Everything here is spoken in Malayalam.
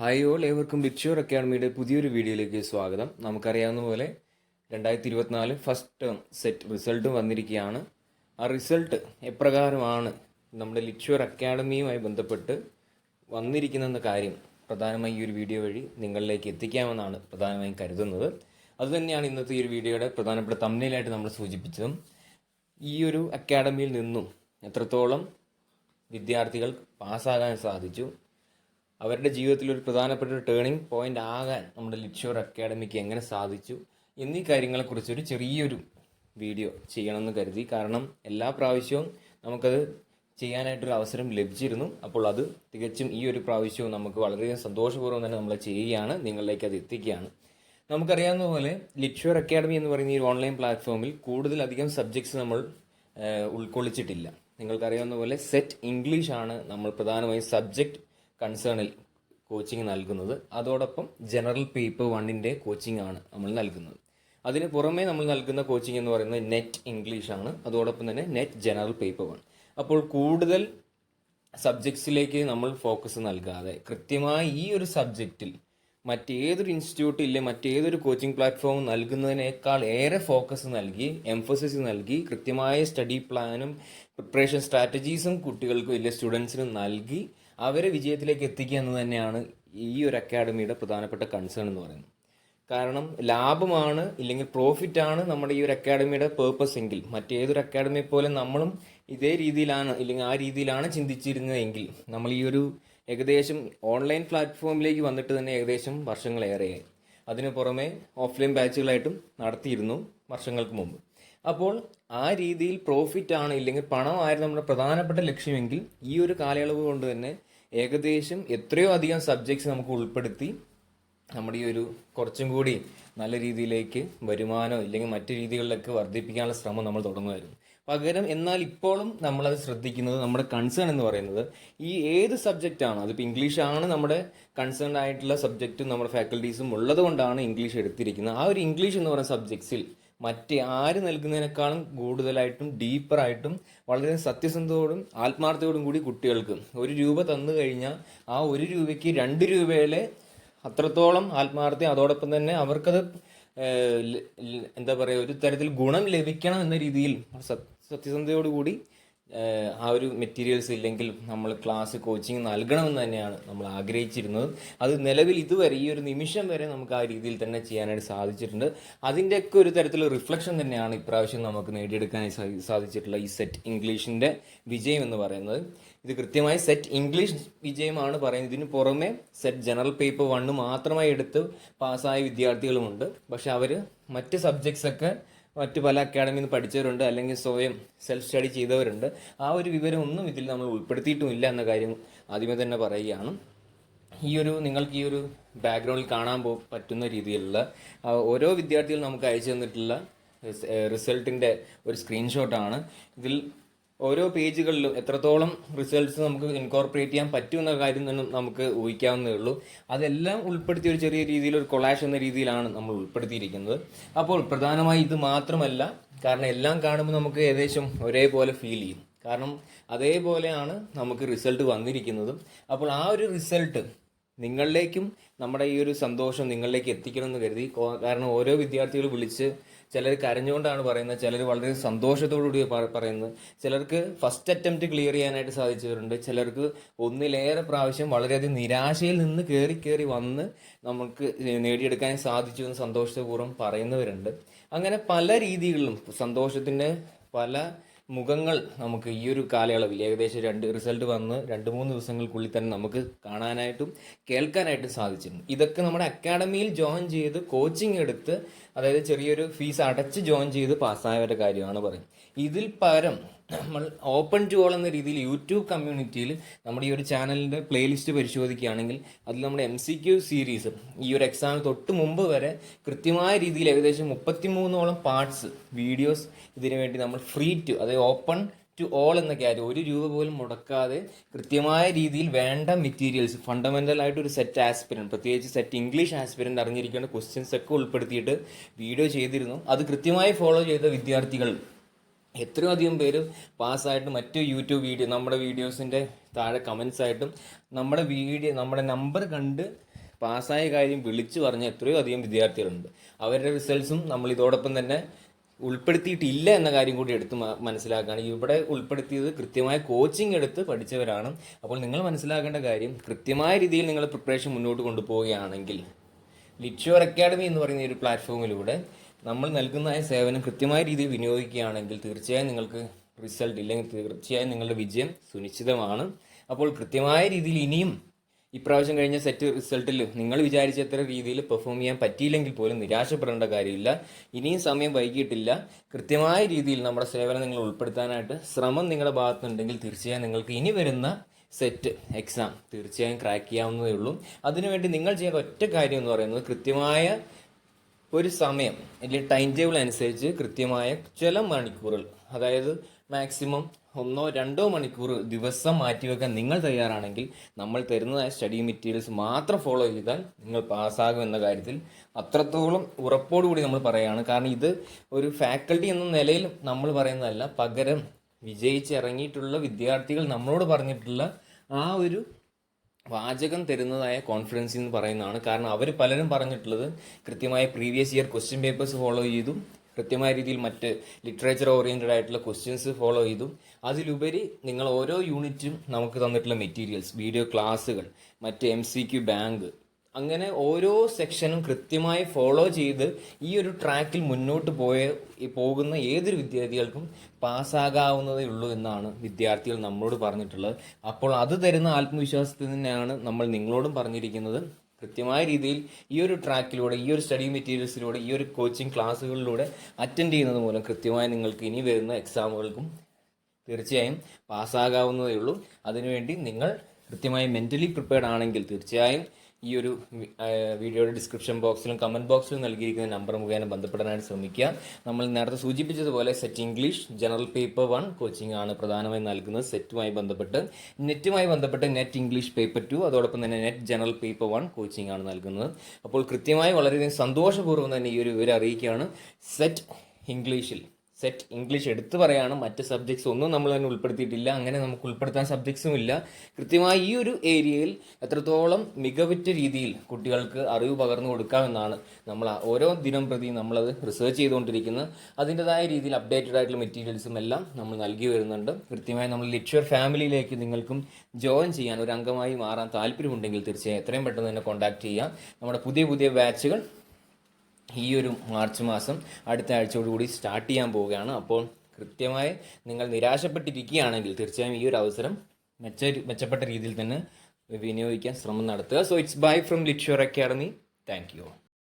ഹായ് ഓൾ, ഏവർക്കും ലിറ്റ്ഷ്യൂർ അക്കാഡമിയുടെ പുതിയൊരു വീഡിയോയിലേക്ക് സ്വാഗതം. നമുക്കറിയാവുന്ന പോലെ 2024 ഫസ്റ്റ് ടേം സെറ്റ് റിസൾട്ടും വന്നിരിക്കുകയാണ്. ആ റിസൾട്ട് എപ്രകാരമാണ് നമ്മുടെ ലിറ്റ്ഷ്യൂർ അക്കാഡമിയുമായി ബന്ധപ്പെട്ട് വന്നിരിക്കുന്നതെന്ന കാര്യം പ്രധാനമായും ഈ ഒരു വീഡിയോ വഴി നിങ്ങളിലേക്ക് എത്തിക്കാമെന്നാണ് പ്രധാനമായും കരുതുന്നത്. അതുതന്നെയാണ് ഇന്നത്തെ ഈ ഒരു വീഡിയോയുടെ പ്രധാനപ്പെട്ട തംബ്നെയിലായിട്ട് നമ്മൾ സൂചിപ്പിച്ചതും. ഈ ഒരു അക്കാഡമിയിൽ നിന്നും എത്രത്തോളം വിദ്യാർത്ഥികൾ പാസ്സാകാൻ സാധിച്ചു, അവരുടെ ജീവിതത്തിൽ ഒരു പ്രധാനപ്പെട്ട ഒരു ടേണിംഗ് പോയിന്റ് ആകാൻ നമ്മുടെ ലിറ്റ്ഷ്യൂർ അക്കാഡമിക്ക് എങ്ങനെ സാധിച്ചു എന്നീ കാര്യങ്ങളെക്കുറിച്ചൊരു ചെറിയൊരു വീഡിയോ ചെയ്യണമെന്ന് കരുതി. കാരണം എല്ലാ പ്രാവശ്യവും നമുക്കത് ചെയ്യാനായിട്ടൊരു അവസരം ലഭിച്ചിരുന്നു. അപ്പോൾ അത് തികച്ചും ഈ ഒരു പ്രാവശ്യവും നമുക്ക് വളരെയധികം സന്തോഷപൂർവ്വം തന്നെ നമ്മൾ ചെയ്യുകയാണ്, നിങ്ങളിലേക്ക് അത് എത്തിക്കുകയാണ്. നമുക്കറിയാവുന്ന പോലെ ലിറ്റ്ഷ്യൂർ അക്കാഡമി എന്ന് പറയുന്ന ഈ ഓൺലൈൻ പ്ലാറ്റ്ഫോമിൽ കൂടുതലധികം സബ്ജക്ട്സ് നമ്മൾ ഉൾക്കൊള്ളിച്ചിട്ടില്ല. നിങ്ങൾക്കറിയാവുന്ന പോലെ സെറ്റ് ഇംഗ്ലീഷ് ആണ് നമ്മൾ പ്രധാനമായും സബ്ജക്റ്റ് കൺസേണിൽ കോച്ചിങ് നൽകുന്നത്. അതോടൊപ്പം ജനറൽ പേപ്പർ 1ൻ്റെ കോച്ചിങ് ആണ് നമ്മൾ നൽകുന്നത്. അതിന് പുറമേ നമ്മൾ നൽകുന്ന കോച്ചിങ് എന്ന് പറയുന്നത് നെറ്റ് ഇംഗ്ലീഷ് ആണ്, അതോടൊപ്പം തന്നെ നെറ്റ് ജനറൽ പേപ്പർ 1. അപ്പോൾ കൂടുതൽ സബ്ജക്ട്സിലേക്ക് നമ്മൾ ഫോക്കസ് നൽകാതെ കൃത്യമായി ഈ ഒരു സബ്ജക്റ്റിൽ മറ്റേതൊരു ഇൻസ്റ്റിറ്റ്യൂട്ടിലെ മറ്റേതൊരു കോച്ചിങ് പ്ലാറ്റ്ഫോം നൽകുന്നതിനേക്കാൾ ഏറെ ഫോക്കസ് നൽകി, എംഫസിസ് നൽകി, കൃത്യമായ സ്റ്റഡി പ്ലാനും പ്രിപ്പറേഷൻ സ്ട്രാറ്റജീസും കുട്ടികൾക്ക് വലിയ സ്റ്റുഡൻസിനും നൽകി അവരെ വിജയത്തിലേക്ക് എത്തിക്കുക എന്ന് തന്നെയാണ് ഈ ഒരു അക്കാഡമിയുടെ പ്രധാനപ്പെട്ട കൺസേൺ എന്ന് പറയുന്നത്. കാരണം ലാഭമാണ് ഇല്ലെങ്കിൽ പ്രോഫിറ്റ് ആണ് നമ്മുടെ ഈ ഒരു അക്കാഡമിയുടെ പേർപ്പസ് എങ്കിൽ മറ്റേതൊരു അക്കാഡമിയെ പോലെ നമ്മളും ഇതേ രീതിയിലാണ് ഇല്ലെങ്കിൽ ആ രീതിയിലാണ് ചിന്തിച്ചിരുന്നതെങ്കിൽ നമ്മൾ ഈ ഒരു ഏകദേശം ഓൺലൈൻ പ്ലാറ്റ്ഫോമിലേക്ക് വന്നിട്ട് തന്നെ ഏകദേശം വർഷങ്ങളേറെയായി. അതിനു പുറമെ ഓഫ്ലൈൻ ബാച്ചുകളായിട്ടും നടത്തിയിരുന്നു വർഷങ്ങൾക്ക് മുമ്പ്. അപ്പോൾ ആ രീതിയിൽ പ്രോഫിറ്റ് ആണ് ഇല്ലെങ്കിൽ പണമായിരുന്നു നമ്മുടെ പ്രധാനപ്പെട്ട ലക്ഷ്യമെങ്കിൽ ഈ ഒരു കാലയളവ് കൊണ്ട് തന്നെ ഏകദേശം എത്രയോ അധികം സബ്ജക്ട്സ് നമുക്ക് ഉൾപ്പെടുത്തി നമ്മുടെ ഈ ഒരു കുറച്ചും കൂടി നല്ല രീതിയിലേക്ക് വരുമാനം ഇല്ലെങ്കിൽ മറ്റു രീതികളിലൊക്കെ വർദ്ധിപ്പിക്കാനുള്ള ശ്രമം നമ്മൾ തുടങ്ങുമായിരുന്നു. പകരം എന്നാൽ ഇപ്പോഴും നമ്മളത് ശ്രദ്ധിക്കുന്നത്, നമ്മുടെ കൺസേൺ എന്ന് പറയുന്നത് ഈ ഏത് സബ്ജക്റ്റാണ്, അതിപ്പോൾ ഇംഗ്ലീഷാണ് നമ്മുടെ കൺസേൺ ആയിട്ടുള്ള സബ്ജക്റ്റും നമ്മുടെ ഫാക്കൽറ്റീസും ഉള്ളത് കൊണ്ടാണ് ഇംഗ്ലീഷ് എടുത്തിരിക്കുന്നത്. ആ ഒരു ഇംഗ്ലീഷ് എന്ന് പറയുന്ന സബ്ജക്ട്സിൽ മറ്റേ ആര് നൽകുന്നതിനേക്കാളും കൂടുതലായിട്ടും ഡീപ്പറായിട്ടും വളരെ സത്യസന്ധതയോടും ആത്മാർത്ഥതയോടും കൂടി കുട്ടികൾക്ക് 1 രൂപ തന്നു കഴിഞ്ഞാൽ ആ 1 രൂപയ്ക്ക് 2 രൂപയിലെ അത്രത്തോളം ആത്മാർത്ഥത, അതോടൊപ്പം തന്നെ അവർക്കത് എന്താ പറയുക, ഒരു തരത്തിൽ ഗുണം ലഭിക്കണം എന്ന രീതിയിൽ സത്യസന്ധതയോടുകൂടി ആ ഒരു മെറ്റീരിയൽസ് ഇല്ലെങ്കിൽ നമ്മൾ ക്ലാസ് കോച്ചിങ് നൽകണമെന്ന് തന്നെയാണ് നമ്മൾ ആഗ്രഹിച്ചിരുന്നത്. അത് നിലവിൽ ഇതുവരെ ഈ ഒരു നിമിഷം വരെ നമുക്ക് ആ രീതിയിൽ തന്നെ ചെയ്യാനായിട്ട് സാധിച്ചിട്ടുണ്ട്. അതിൻ്റെയൊക്കെ ഒരു തരത്തിലുള്ള റിഫ്ലക്ഷൻ തന്നെയാണ് ഇപ്രാവശ്യം നമുക്ക് നേടിയെടുക്കാനായി സാധിച്ചിട്ടുള്ള ഈ സെറ്റ് ഇംഗ്ലീഷിൻ്റെ വിജയം എന്ന് പറയുന്നത്. ഇത് കൃത്യമായി സെറ്റ് ഇംഗ്ലീഷ് വിജയമാണ് പറയുന്നത്. ഇതിന് പുറമെ സെറ്റ് ജനറൽ പേപ്പർ 1 മാത്രമായി എടുത്ത് പാസ്സായ വിദ്യാർത്ഥികളുമുണ്ട്. പക്ഷെ അവർ മറ്റ് സബ്ജക്ട്സൊക്കെ മറ്റ് പല അക്കാഡമിയിൽ നിന്ന് പഠിച്ചവരുണ്ട്, അല്ലെങ്കിൽ സ്വയം സെൽഫ് സ്റ്റഡി ചെയ്തവരുണ്ട്. ആ ഒരു വിവരം ഒന്നും ഇതിൽ നമ്മൾ ഉൾപ്പെടുത്തിയിട്ടുമില്ല എന്ന കാര്യം ആദ്യമേ തന്നെ പറയുകയാണ്. നിങ്ങൾക്ക് ഈ ഒരു ബാക്ക്ഗ്രൗണ്ടിൽ കാണാൻ പറ്റുന്ന രീതിയിലുള്ള ഓരോ വിദ്യാർത്ഥികളും നമുക്ക് അയച്ചു തന്നിട്ടുള്ള റിസൾട്ടിൻ്റെ ഒരു സ്ക്രീൻഷോട്ടാണ്. ഇതിൽ ഓരോ പേജുകളിലും എത്രത്തോളം റിസൾട്ട്സ് നമുക്ക് ഇൻകോർപ്പറേറ്റ് ചെയ്യാൻ പറ്റുമെന്ന കാര്യം തന്നെ നമുക്ക് ഊഹിക്കാവുന്നതേ ഉള്ളൂ. അതെല്ലാം ഉൾപ്പെടുത്തിയ ഒരു ചെറിയ രീതിയിൽ ഒരു കൊളാഷ് എന്ന രീതിയിലാണ് നമ്മൾ ഉൾപ്പെടുത്തിയിരിക്കുന്നത്. അപ്പോൾ പ്രധാനമായി ഇത് മാത്രമല്ല, കാരണം എല്ലാം കാണുമ്പോൾ നമുക്ക് ഏകദേശം ഒരേപോലെ ഫീൽ ചെയ്യും. കാരണം അതേപോലെയാണ് നമുക്ക് റിസൾട്ട് വന്നിരിക്കുന്നതും. അപ്പോൾ ആ ഒരു റിസൾട്ട് നിങ്ങളിലേക്കും നമ്മുടെ ഈ ഒരു സന്തോഷം നിങ്ങളിലേക്ക് എത്തിക്കണമെന്ന് കരുതി. കാരണം ഓരോ വിദ്യാർത്ഥികൾ വിളിച്ച് ചിലർ കരഞ്ഞുകൊണ്ടാണ് പറയുന്നത്, ചിലർ വളരെ സന്തോഷത്തോടുകൂടി പറയുന്നത്, ചിലർക്ക് ഫസ്റ്റ് അറ്റംപ്റ്റ് ക്ലിയർ ചെയ്യാനായിട്ട് സാധിച്ചവരുണ്ട്, ചിലർക്ക് ഒന്നിലേറെ പ്രാവശ്യം വളരെയധികം നിരാശയിൽ നിന്ന് കയറി വന്ന് നമുക്ക് നേടിയെടുക്കാൻ സാധിച്ചു എന്ന് സന്തോഷപൂർവ്വം പറയുന്നവരുണ്ട്. അങ്ങനെ പല രീതികളിലും സന്തോഷത്തിൻ്റെ പല മുഖങ്ങൾ നമുക്ക് ഈ ഒരു കാലയളവിൽ ഏകദേശം റിസൾട്ട് വന്ന് 2-3 ദിവസങ്ങൾക്കുള്ളിൽ തന്നെ നമുക്ക് കാണാനായിട്ടും കേൾക്കാനായിട്ടും സാധിച്ചിരുന്നു. ഇതൊക്കെ നമ്മുടെ അക്കാഡമിയിൽ ജോയിൻ ചെയ്ത് കോച്ചിങ് എടുത്ത്, അതായത് ചെറിയൊരു ഫീസ് അടച്ച് ജോയിൻ ചെയ്ത് പാസ്സായവരുടെ കാര്യമാണ് പറയുന്നത്. ഇതിൽ പരം നമ്മൾ ഓപ്പൺ ടു ഓൾ എന്ന രീതിയിൽ യൂട്യൂബ് കമ്മ്യൂണിറ്റിയിൽ നമ്മുടെ ഈ ഒരു ചാനലിൻ്റെ പ്ലേലിസ്റ്റ് പരിശോധിക്കുകയാണെങ്കിൽ അതിൽ നമ്മുടെ MCQ സീരീസ് ഈ ഒരു എക്സാമിന് തൊട്ട് മുമ്പ് വരെ കൃത്യമായ രീതിയിൽ ഏകദേശം 33ഓളം പാർട്സ് വീഡിയോസ് ഇതിനു വേണ്ടി നമ്മൾ ഫ്രീ ടു, അതായത് ഓപ്പൺ ടു ഓൾ എന്ന കാര്യം 1 രൂപ പോലും മുടക്കാതെ കൃത്യമായ രീതിയിൽ വേണ്ട മെറ്റീരിയൽസ് ഫണ്ടമെൻ്റൽ ആയിട്ട് ഒരു സെറ്റ് ആസ്പിരൻറ്റ്, പ്രത്യേകിച്ച് സെറ്റ് ഇംഗ്ലീഷ് ആസ്പിരൻറ്റ് അറിഞ്ഞിരിക്കേണ്ട ക്വസ്റ്റ്യൻസ് ഒക്കെ ഉൾപ്പെടുത്തിയിട്ട് വീഡിയോ ചെയ്തിരുന്നു. അത് കൃത്യമായി ഫോളോ ചെയ്ത വിദ്യാർത്ഥികൾ എത്രയോ അധികം പേര് പാസ്സായിട്ട് മറ്റു യൂട്യൂബ് വീഡിയോ നമ്മുടെ വീഡിയോസിൻ്റെ താഴെ കമൻസ് ആയിട്ടും നമ്മുടെ നമ്പർ കണ്ട് പാസ്സായ കാര്യം വിളിച്ചു പറഞ്ഞ എത്രയോ അധികം വിദ്യാർത്ഥികളുണ്ട്. അവരുടെ റിസൾട്ട്സും നമ്മൾ ഇതോടൊപ്പം തന്നെ ഉൾപ്പെടുത്തിയിട്ടില്ല എന്ന കാര്യം കൂടി എടുത്ത് മനസ്സിലാക്കുകയാണ്. ഇവിടെ ഉൾപ്പെടുത്തിയത് കൃത്യമായ കോച്ചിങ് എടുത്ത് പഠിച്ചവരാണ്. അപ്പോൾ നിങ്ങൾ മനസ്സിലാക്കേണ്ട കാര്യം, കൃത്യമായ രീതിയിൽ നിങ്ങൾ പ്രിപ്പറേഷൻ മുന്നോട്ട് കൊണ്ടുപോവുകയാണെങ്കിൽ ലിറ്റ്ഷ്വർ അക്കാഡമി എന്ന് പറയുന്ന ഒരു പ്ലാറ്റ്ഫോമിലൂടെ നമ്മൾ നൽകുന്ന സേവനം കൃത്യമായ രീതിയിൽ വിനിയോഗിക്കുകയാണെങ്കിൽ തീർച്ചയായും നിങ്ങൾക്ക് റിസൾട്ട് ഇല്ലെങ്കിൽ തീർച്ചയായും നിങ്ങളുടെ വിജയം സുനിശ്ചിതമാണ്. അപ്പോൾ കൃത്യമായ രീതിയിൽ ഇനിയും ഇപ്രാവശ്യം കഴിഞ്ഞ സെറ്റ് റിസൾട്ടിൽ നിങ്ങൾ വിചാരിച്ചത്ര രീതിയിൽ പെർഫോം ചെയ്യാൻ പറ്റിയില്ലെങ്കിൽ പോലും നിരാശപ്പെടേണ്ട കാര്യമില്ല. ഇനിയും സമയം വൈകിയിട്ടില്ല. കൃത്യമായ രീതിയിൽ നമ്മുടെ സേവനം നിങ്ങൾ ഉൾപ്പെടുത്താനായിട്ട് ശ്രമം നിങ്ങളുടെ ഭാഗത്തുനിന്നുണ്ടെങ്കിൽ തീർച്ചയായും നിങ്ങൾക്ക് ഇനി വരുന്ന സെറ്റ് എക്സാം തീർച്ചയായും ക്രാക്ക് ചെയ്യാവുന്നതേ ഉള്ളൂ. അതിനുവേണ്ടി നിങ്ങൾ ചെയ്യേണ്ട ഒറ്റ കാര്യം എന്ന് പറയുന്നത് കൃത്യമായ ഒരു സമയം അല്ലെങ്കിൽ ടൈം ടേബിൾ അനുസരിച്ച് കൃത്യമായ ചില മണിക്കൂറുകൾ, അതായത് മാക്സിമം 1-2 മണിക്കൂർ ദിവസം മാറ്റിവെക്കാൻ നിങ്ങൾ തയ്യാറാണെങ്കിൽ നമ്മൾ തരുന്നതായ സ്റ്റഡി മെറ്റീരിയൽസ് മാത്രം ഫോളോ ചെയ്താൽ നിങ്ങൾ പാസ്സാകും എന്ന കാര്യത്തിൽ അത്രത്തോളം ഉറപ്പോടുകൂടി നമ്മൾ പറയുകയാണ്. കാരണം ഇത് ഒരു ഫാക്കൽറ്റി എന്ന നിലയിൽ നമ്മൾ പറയുന്നതല്ല, പകരം വിജയിച്ചിറങ്ങിയിട്ടുള്ള വിദ്യാർത്ഥികൾ നമ്മളോട് പറഞ്ഞിട്ടുള്ള ആ ഒരു വാചകം തരുന്നതായ കോൺഫിഡൻസ് എന്ന് പറയുന്നതാണ്. കാരണം അവർ പലരും പറഞ്ഞിട്ടുള്ളത് കൃത്യമായ previous year question papers follow ചെയ്തു, കൃത്യമായ രീതിയിൽ മറ്റ് ലിറ്ററേച്ചർ ഓറിയൻറ്റഡ് ആയിട്ടുള്ള ക്വസ്റ്റ്യൻസ് ഫോളോ ചെയ്തു. അതിലുപരി നിങ്ങൾ ഓരോ യൂണിറ്റും നമുക്ക് തന്നിട്ടുള്ള മെറ്റീരിയൽസ്, വീഡിയോ ക്ലാസ്സുകൾ, മറ്റ് MCQ ബാങ്ക്, അങ്ങനെ ഓരോ സെക്ഷനും കൃത്യമായി ഫോളോ ചെയ്ത് ഈ ഒരു ട്രാക്കിൽ മുന്നോട്ട് പോകുന്ന ഏതൊരു വിദ്യാർത്ഥികൾക്കും പാസ്സാകാവുന്നതേ ഉള്ളൂ എന്നാണ് വിദ്യാർത്ഥികൾ നമ്മളോട് പറഞ്ഞിട്ടുള്ളത്. അപ്പോൾ അത് തരുന്ന ആത്മവിശ്വാസത്തിൽ തന്നെയാണ് നമ്മൾ നിങ്ങളോടും പറഞ്ഞിരിക്കുന്നത്. കൃത്യമായ രീതിയിൽ ഈ ഒരു ട്രാക്കിലൂടെ, ഈ ഒരു സ്റ്റഡി മെറ്റീരിയൽസിലൂടെ, ഈ ഒരു കോച്ചിങ് ക്ലാസ്സുകളിലൂടെ അറ്റൻഡ് ചെയ്യുന്നത് മൂലം കൃത്യമായി നിങ്ങൾക്ക് ഇനി വരുന്ന എക്സാമുകൾക്കും തീർച്ചയായും പാസ്സാകാവുന്നതേ ഉള്ളൂ. അതിനുവേണ്ടി നിങ്ങൾ കൃത്യമായി മെൻ്റലി പ്രിപ്പയർഡ് ആണെങ്കിൽ തീർച്ചയായും ഈ ഒരു വീഡിയോയുടെ ഡിസ്ക്രിപ്ഷൻ ബോക്സിലും കമൻറ്റ് ബോക്സിലും നൽകിയിരിക്കുന്ന നമ്പർ മുഖേന ബന്ധപ്പെടാനായിട്ട് ശ്രമിക്കുക. നമ്മൾ നേരത്തെ സൂചിപ്പിച്ചതുപോലെ set English general paper 1 coaching ആണ് പ്രധാനമായും നൽകുന്നത്. സെറ്റുമായി ബന്ധപ്പെട്ട് നെറ്റുമായി ബന്ധപ്പെട്ട് നെറ്റ് ഇംഗ്ലീഷ് പേപ്പർ 2, അതോടൊപ്പം തന്നെ നെറ്റ് ജനറൽ പേപ്പർ 1 കോച്ചിങ് ആണ് നൽകുന്നത്. അപ്പോൾ കൃത്യമായി വളരെയധികം സന്തോഷപൂർവ്വം തന്നെ ഈ ഒരു വിവരം അറിയിക്കുകയാണ്. സെറ്റ് ഇംഗ്ലീഷ് എടുത്തു പറയാണ്, മറ്റ് സബ്ജക്ട്സ് ഒന്നും നമ്മൾ തന്നെ ഉൾപ്പെടുത്തിയിട്ടില്ല. അങ്ങനെ നമുക്ക് ഉൾപ്പെടുത്താൻ സബ്ജക്ട്സും ഇല്ല. കൃത്യമായി ഈ ഒരു ഏരിയയിൽ എത്രത്തോളം മികവുറ്റ രീതിയിൽ കുട്ടികൾക്ക് അറിവ് പകർന്നു കൊടുക്കാമെന്നാണ് നമ്മൾ ഓരോ ദിനം പ്രതി നമ്മളത് റിസർച്ച് ചെയ്തുകൊണ്ടിരിക്കുന്നത്. അതിൻ്റെതായ രീതിയിൽ അപ്ഡേറ്റഡ് ആയിട്ടുള്ള മെറ്റീരിയൽസും എല്ലാം നമ്മൾ നൽകി വരുന്നുണ്ട്. കൃത്യമായി നമ്മൾ ലിറ്റ്ഷ്വർ ഫാമിലിയിലേക്ക് നിങ്ങൾക്കും ജോയിൻ ചെയ്യാൻ, ഒരു അംഗമായി മാറാൻ താല്പര്യമുണ്ടെങ്കിൽ തീർച്ചയായും എത്രയും പെട്ടെന്ന് തന്നെ കോൺടാക്ട് ചെയ്യാം. നമ്മുടെ പുതിയ ബാച്ചുകൾ ഈ ഒരു മാർച്ച് മാസം അടുത്ത ആഴ്ചയോടുകൂടി സ്റ്റാർട്ട് ചെയ്യാൻ പോവുകയാണ്. അപ്പോൾ കൃത്യമായി നിങ്ങൾ നിരാശപ്പെട്ടിരിക്കുകയാണെങ്കിൽ തീർച്ചയായും ഈ ഒരു അവസരം മെച്ചപ്പെട്ട രീതിയിൽ തന്നെ വിനിയോഗിക്കാൻ ശ്രമം നടത്തുക. സോ ഇറ്റ്സ് ബൈ ഫ്രം ലിറ്റ്ഷ്വർ അക്കാഡമി. Thank U.